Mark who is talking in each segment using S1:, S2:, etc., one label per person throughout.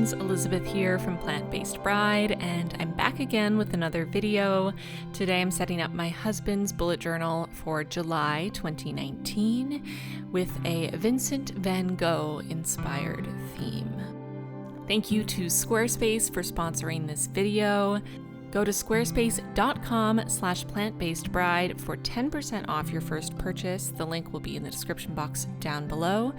S1: friends, Elizabeth here from Plant-Based Bride, and I'm back again with another video. Today I'm setting up my husband's bullet journal for July 2019 with a Vincent Van Gogh inspired theme. Thank you to Squarespace for sponsoring this video. Go to squarespace.com/plantbasedbride for 10% off your first purchase. The link will be in the description box down below.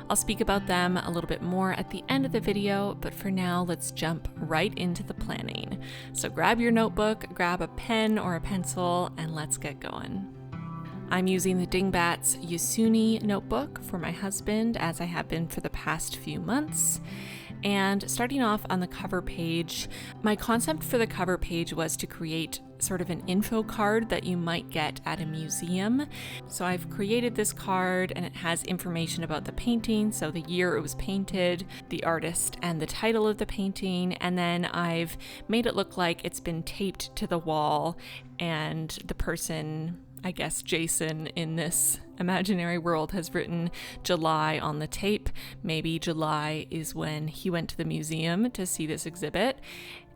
S1: I'll speak about them a little bit more at the end of the video, but for now, let's jump right into the planning. So grab your notebook, grab a pen or a pencil, and let's get going. I'm using the DINGBATS Yasuni notebook for my husband, as I have been for the past few months. And starting off on the cover page, my concept for the cover page was to create sort of an info card that you might get at a museum. So I've created this card and it has information about the painting, so the year it was painted, the artist, and the title of the painting, and then I've made it look like it's been taped to the wall and the person, I guess Jason in this imaginary world, has written July on the tape. Maybe July is when he went to the museum to see this exhibit.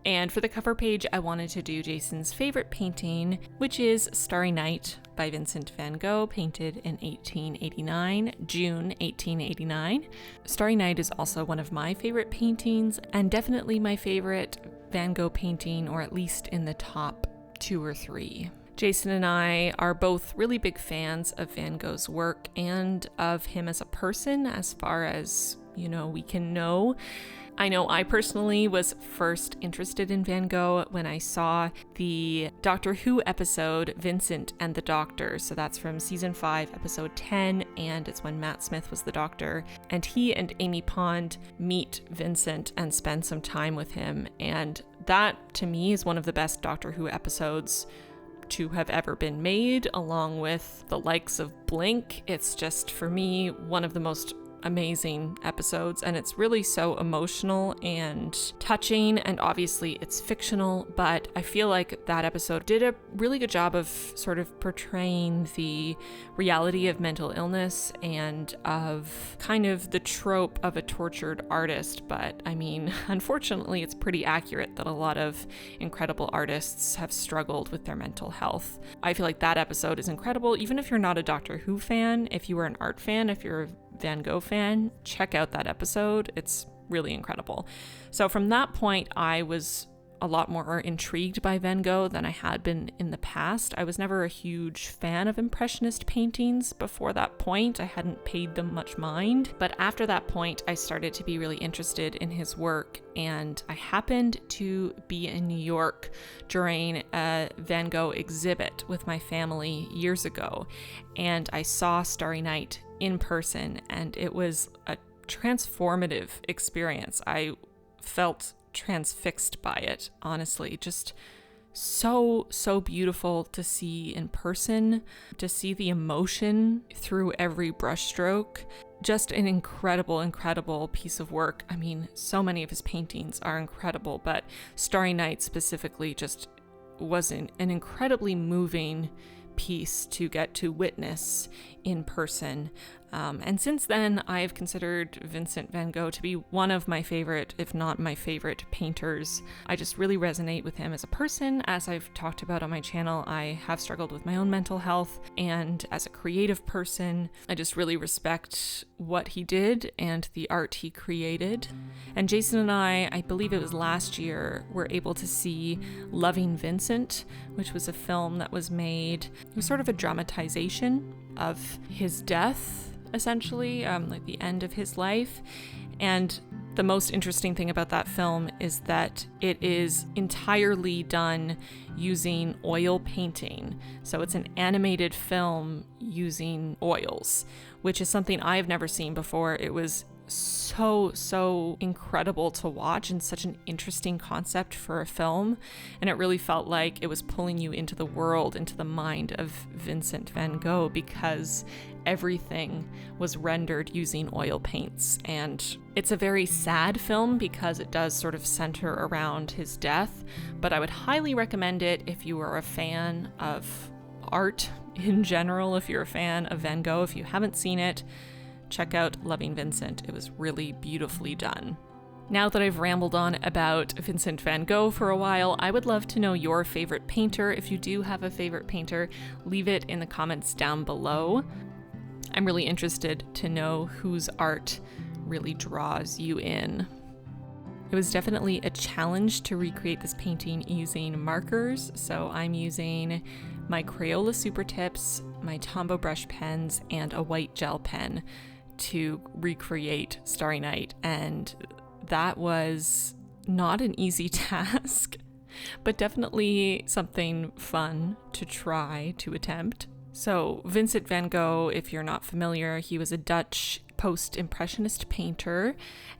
S1: And for the cover page, I wanted to do Jason's favorite painting, which is Starry Night by Vincent Van Gogh, painted in 1889, June 1889. Starry Night is also one of my favorite paintings, and definitely my favorite Van Gogh painting, or at least in the top 2 or 3. Jason and I are both really big fans of Van Gogh's work and of him as a person, as far as, we can know. I know I personally was first interested in Van Gogh when I saw the Doctor Who episode, Vincent and the Doctor. So that's from season 5, episode 10, and it's when Matt Smith was the Doctor. And he and Amy Pond meet Vincent and spend some time with him. And that, to me, is one of the best Doctor Who episodes to have ever been made, along with the likes of Blink. It's just, for me, one of the most amazing episodes, and it's really so emotional and touching, and obviously it's fictional, but I feel like that episode did a really good job of sort of portraying the reality of mental illness and of kind of the trope of a tortured artist. But I mean, unfortunately, it's pretty accurate that a lot of incredible artists have struggled with their mental health. I feel like that episode is incredible, even if you're not a Doctor Who fan. If you are an art fan, if you're a Van Gogh fan, check out that episode. It's really incredible. So from that point, I was a lot more intrigued by Van Gogh than I had been in the past. I was never a huge fan of Impressionist paintings before that point. I hadn't paid them much mind. But after that point, I started to be really interested in his work. And I happened to be in New York during a Van Gogh exhibit with my family years ago. And I saw Starry Night in person, and it was a transformative experience. I felt transfixed by it, honestly. Just so beautiful to see in person, to see the emotion through every brushstroke. Just an incredible piece of work. I mean, so many of his paintings are incredible, but Starry Night specifically just was an incredibly moving piece to get to witness in person. And since then, I've considered Vincent Van Gogh to be one of my favorite, if not my favorite, painters. I just really resonate with him as a person. As I've talked about on my channel, I have struggled with my own mental health, and as a creative person, I just really respect what he did and the art he created. And Jason and I believe it was last year, were able to see Loving Vincent, which was a film that was made. It was sort of a dramatization of his death, essentially, like the end of his life. And the most interesting thing about that film is that it is entirely done using oil painting. So it's an animated film using oils, which is something I've never seen before. It was so incredible to watch, and such an interesting concept for a film. And it really felt like it was pulling you into the world, into the mind of Vincent Van Gogh, because everything was rendered using oil paints. And it's a very sad film because it does sort of center around his death, but I would highly recommend it if you are a fan of art in general. If you're a fan of Van Gogh, if you haven't seen it, check out Loving Vincent. It was really beautifully done. Now that I've rambled on about Vincent van Gogh for a while, I would love to know your favorite painter. If you do have a favorite painter, leave it in the comments down below. I'm really interested to know whose art really draws you in. It was definitely a challenge to recreate this painting using markers, so I'm using my Crayola Super Tips, my Tombow brush pens, and a white gel pen to recreate Starry Night, and that was not an easy task, but definitely something fun to try to attempt. So Vincent van Gogh, if you're not familiar, he was a Dutch post-impressionist painter,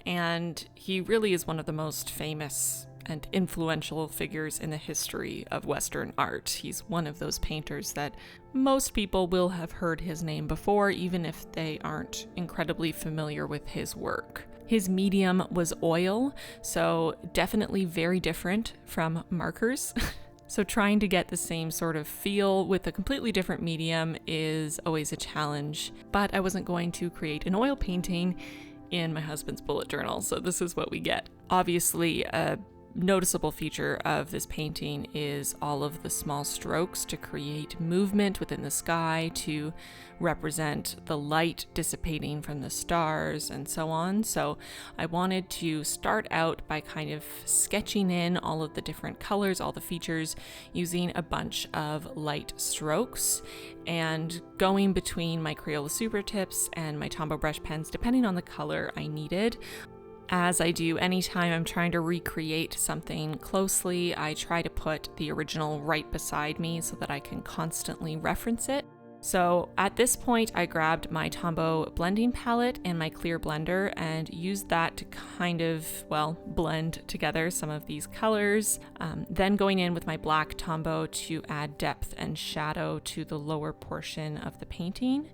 S1: and he really is one of the most famous and influential figures in the history of Western art. He's one of those painters that most people will have heard his name before, even if they aren't incredibly familiar with his work. His medium was oil, so definitely very different from markers. So trying to get the same sort of feel with a completely different medium is always a challenge, but I wasn't going to create an oil painting in my husband's bullet journal, so this is what we get. Obviously, a noticeable feature of this painting is all of the small strokes to create movement within the sky, to represent the light dissipating from the stars and so on. So I wanted to start out by kind of sketching in all of the different colors, all the features, using a bunch of light strokes and going between my Crayola Super Tips and my Tombow brush pens depending on the color I needed. As I do anytime I'm trying to recreate something closely, I try to put the original right beside me so that I can constantly reference it. So at this point, I grabbed my Tombow blending palette and my clear blender and used that to kind of, well, blend together some of these colors. Then going in with my black Tombow to add depth and shadow to the lower portion of the painting.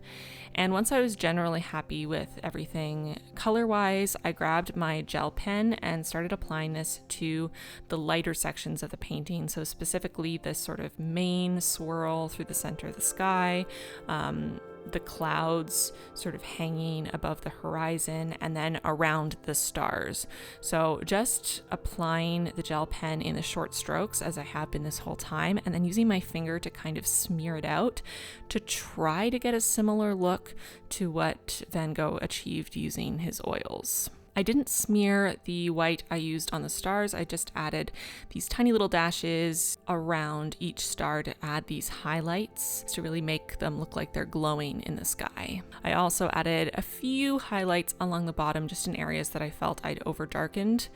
S1: And once I was generally happy with everything color-wise, I grabbed my gel pen and started applying this to the lighter sections of the painting. So specifically this sort of main swirl through the center of the sky, the clouds sort of hanging above the horizon, and then around the stars. So just applying the gel pen in the short strokes as I have been this whole time, and then using my finger to kind of smear it out to try to get a similar look to what Van Gogh achieved using his oils. I didn't smear the white I used on the stars. I just added these tiny little dashes around each star to add these highlights to really make them look like they're glowing in the sky. I also added a few highlights along the bottom, just in areas that I felt I'd over darkened.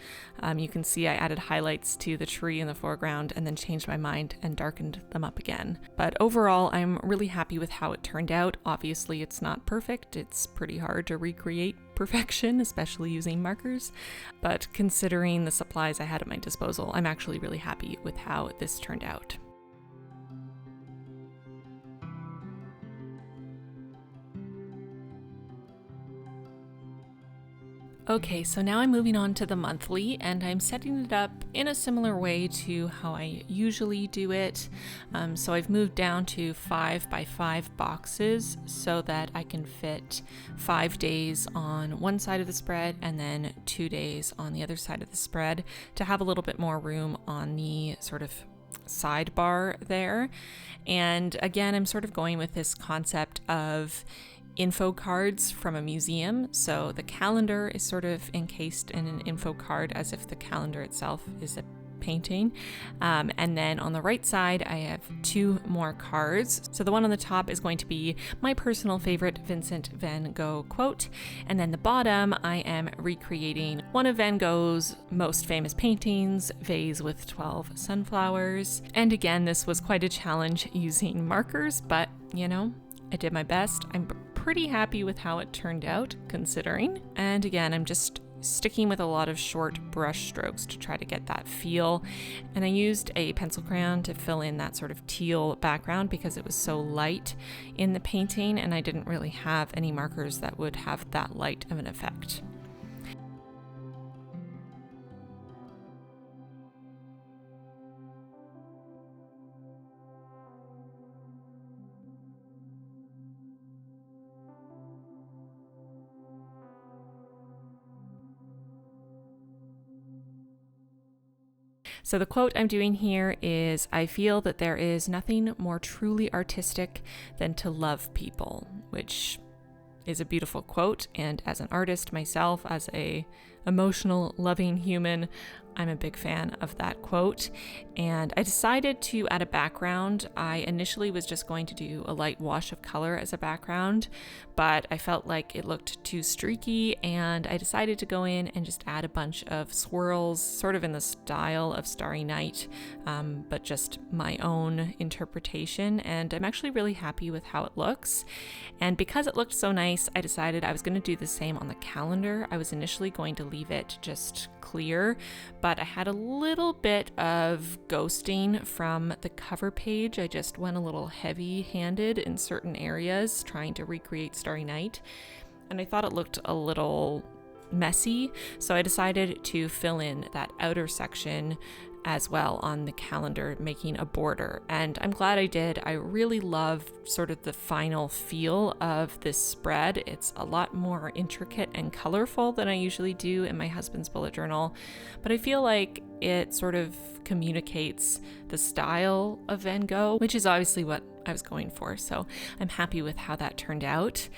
S1: You can see I added highlights to the tree in the foreground and then changed my mind and darkened them up again. But overall, I'm really happy with how it turned out. Obviously, it's not perfect. It's pretty hard to recreate perfection, especially using markers, but considering the supplies I had at my disposal, I'm actually really happy with how this turned out. Okay, so now I'm moving on to the monthly, and I'm setting it up in a similar way to how I usually do it. So I've moved down to 5x5 boxes so that I can fit 5 days on one side of the spread and then 2 days on the other side of the spread to have a little bit more room on the sort of sidebar there. And again, I'm sort of going with this concept of info cards from a museum. So the calendar is sort of encased in an info card as if the calendar itself is a painting. And then on the right side, I have 2 more cards. So the one on the top is going to be my personal favorite Vincent Van Gogh quote. And then the bottom, I am recreating one of Van Gogh's most famous paintings, Vase with 12 Sunflowers. And again, this was quite a challenge using markers, but you know, I did my best. I'm pretty happy with how it turned out, considering. And again, I'm just sticking with a lot of short brush strokes to try to get that feel. And I used a pencil crayon to fill in that sort of teal background because it was so light in the painting, and I didn't really have any markers that would have that light of an effect. So the quote I'm doing here is, "I feel that there is nothing more truly artistic than to love people," which is a beautiful quote. And as an artist myself, as a emotional, loving human, I'm a big fan of that quote. And I decided to add a background. I initially was just going to do a light wash of color as a background, but I felt like it looked too streaky, and I decided to go in and just add a bunch of swirls, sort of in the style of Starry Night, but just my own interpretation. And I'm actually really happy with how it looks. And because it looked so nice, I decided I was going to do the same on the calendar. I was initially going to leave it just clear, but I had a little bit of ghosting from the cover page. I just went a little heavy-handed in certain areas trying to recreate Starry Night, and I thought it looked a little messy, so I decided to fill in that outer section as well on the calendar, making a border. And I'm glad I did. I really love sort of the final feel of this spread. It's a lot more intricate and colorful than I usually do in my husband's bullet journal, but I feel like it sort of communicates the style of Van Gogh, which is obviously what I was going for. So I'm happy with how that turned out.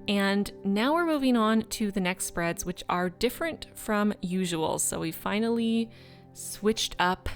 S1: And now we're moving on to the next spreads, which are different from usual. So we finally switched up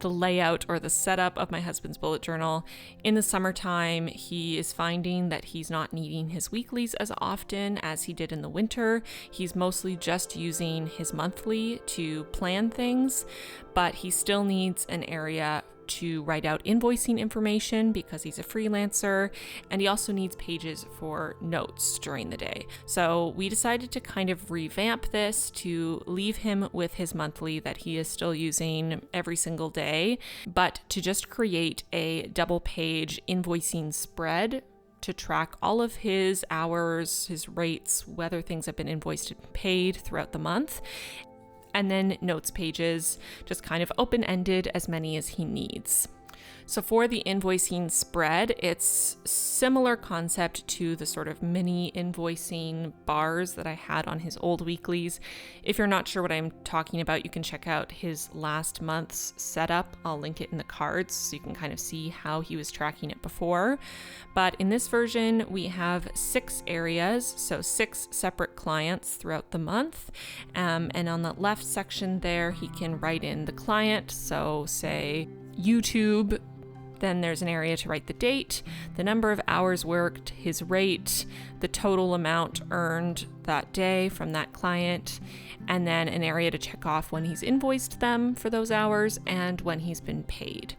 S1: the layout or the setup of my husband's bullet journal. In the summertime, he is finding that he's not needing his weeklies as often as he did in the winter. He's mostly just using his monthly to plan things, but he still needs an area to write out invoicing information because he's a freelancer, and he also needs pages for notes during the day. So we decided to kind of revamp this to leave him with his monthly that he is still using every single day, but to just create a double page invoicing spread to track all of his hours, his rates, whether things have been invoiced and paid throughout the month. And then notes pages, just kind of open-ended, as many as he needs. So for the invoicing spread, it's similar concept to the sort of mini invoicing bars that I had on his old weeklies. If you're not sure what I'm talking about, you can check out his last month's setup. I'll link it in the cards so you can kind of see how he was tracking it before. But in this version, we have 6 areas, so 6 separate clients throughout the month. And on the left section there, he can write in the client. So say YouTube. Then there's an area to write the date, the number of hours worked, his rate, the total amount earned that day from that client, and then an area to check off when he's invoiced them for those hours and when he's been paid.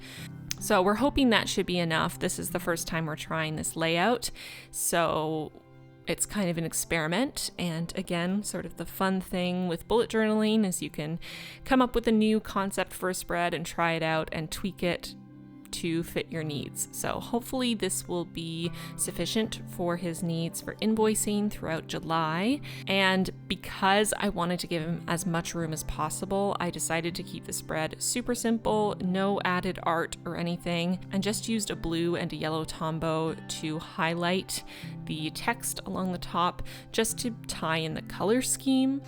S1: So we're hoping that should be enough. This is the first time we're trying this layout, so it's kind of an experiment. And again, sort of the fun thing with bullet journaling is you can come up with a new concept for a spread and try it out and tweak it to fit your needs. So hopefully this will be sufficient for his needs for invoicing throughout July. And because I wanted to give him as much room as possible, I decided to keep the spread super simple, no added art or anything, and just used a blue and a yellow Tombow to highlight the text along the top just to tie in the color scheme.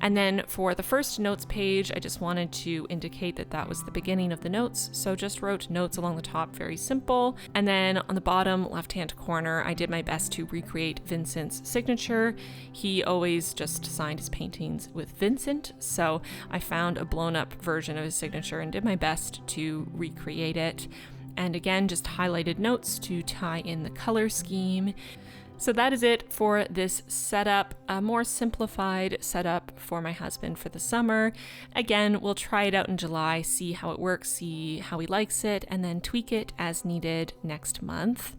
S1: And then for the first notes page, I just wanted to indicate that that was the beginning of the notes. So just wrote notes along the top, very simple. And then on the bottom left-hand corner, I did my best to recreate Vincent's signature. He always just signed his paintings with Vincent. So I found a blown up version of his signature and did my best to recreate it. And again, just highlighted notes to tie in the color scheme. So that is it for this setup, a more simplified setup for my husband for the summer. Again, we'll try it out in July, see how it works, see how he likes it, and then tweak it as needed next month.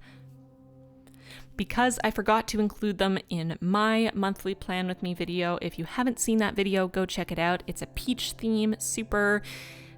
S1: Because I forgot to include them in my monthly plan with me video, if you haven't seen that video, go check it out. It's a peach theme, super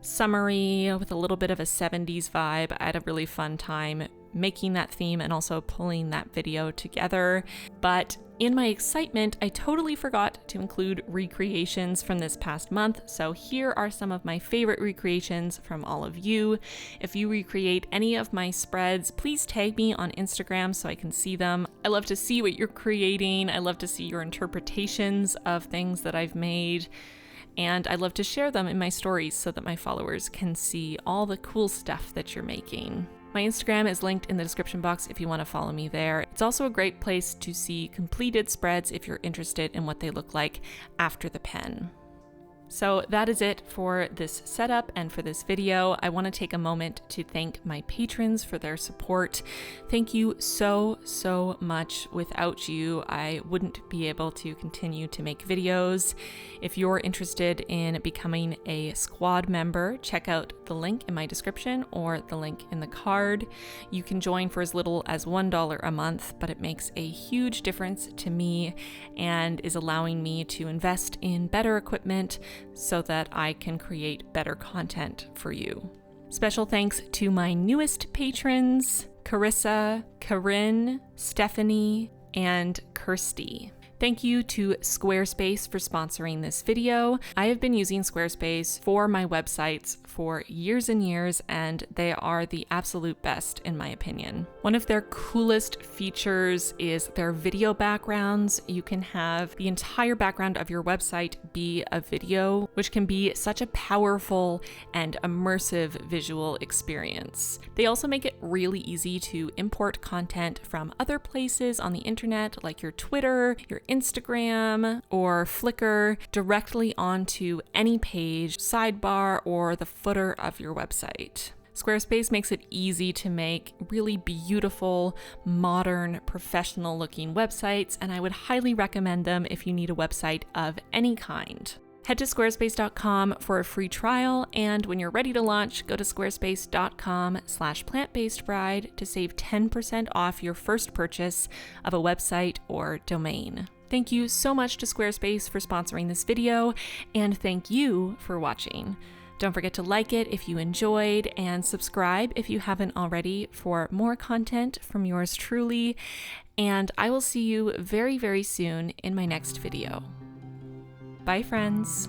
S1: summery with a little bit of a 70s vibe. I had a really fun time making that theme and also pulling that video together. But in my excitement, I totally forgot to include recreations from this past month. So here are some of my favorite recreations from all of you. If you recreate any of my spreads, please tag me on Instagram so I can see them. I love to see what you're creating. I love to see your interpretations of things that I've made. and I love to share them in my stories so that my followers can see all the cool stuff that you're making. My Instagram is linked in the description box if you want to follow me there. It's also a great place to see completed spreads if you're interested in what they look like after the pen. So that is it for this setup and for this video. I want to take a moment to thank my patrons for their support. Thank you so much. Without you, I wouldn't be able to continue to make videos. If you're interested in becoming a squad member, check out the link in my description or the link in the card. You can join for as little as $1 a month, but it makes a huge difference to me and is allowing me to invest in better equipment so that I can create better content for you. Special thanks to my newest patrons, Carissa, Corinne, Stephanie, and Kirsty. Thank you to Squarespace for sponsoring this video. I have been using Squarespace for my websites for years and years, and they are the absolute best in my opinion. One of their coolest features is their video backgrounds. You can have the entire background of your website be a video, which can be such a powerful and immersive visual experience. They also make it really easy to import content from other places on the internet, like your Twitter, your Instagram, or Flickr, directly onto any page, sidebar, or the footer of your website. Squarespace makes it easy to make really beautiful, modern, professional looking websites, and I would highly recommend them if you need a website of any kind. Head to squarespace.com for a free trial, and when you're ready to launch, go to squarespace.com/plantbasedbride to save 10% off your first purchase of a website or domain. Thank you so much to Squarespace for sponsoring this video, and thank you for watching. Don't forget to like it if you enjoyed, and subscribe if you haven't already for more content from yours truly, and I will see you very soon in my next video. Bye, friends.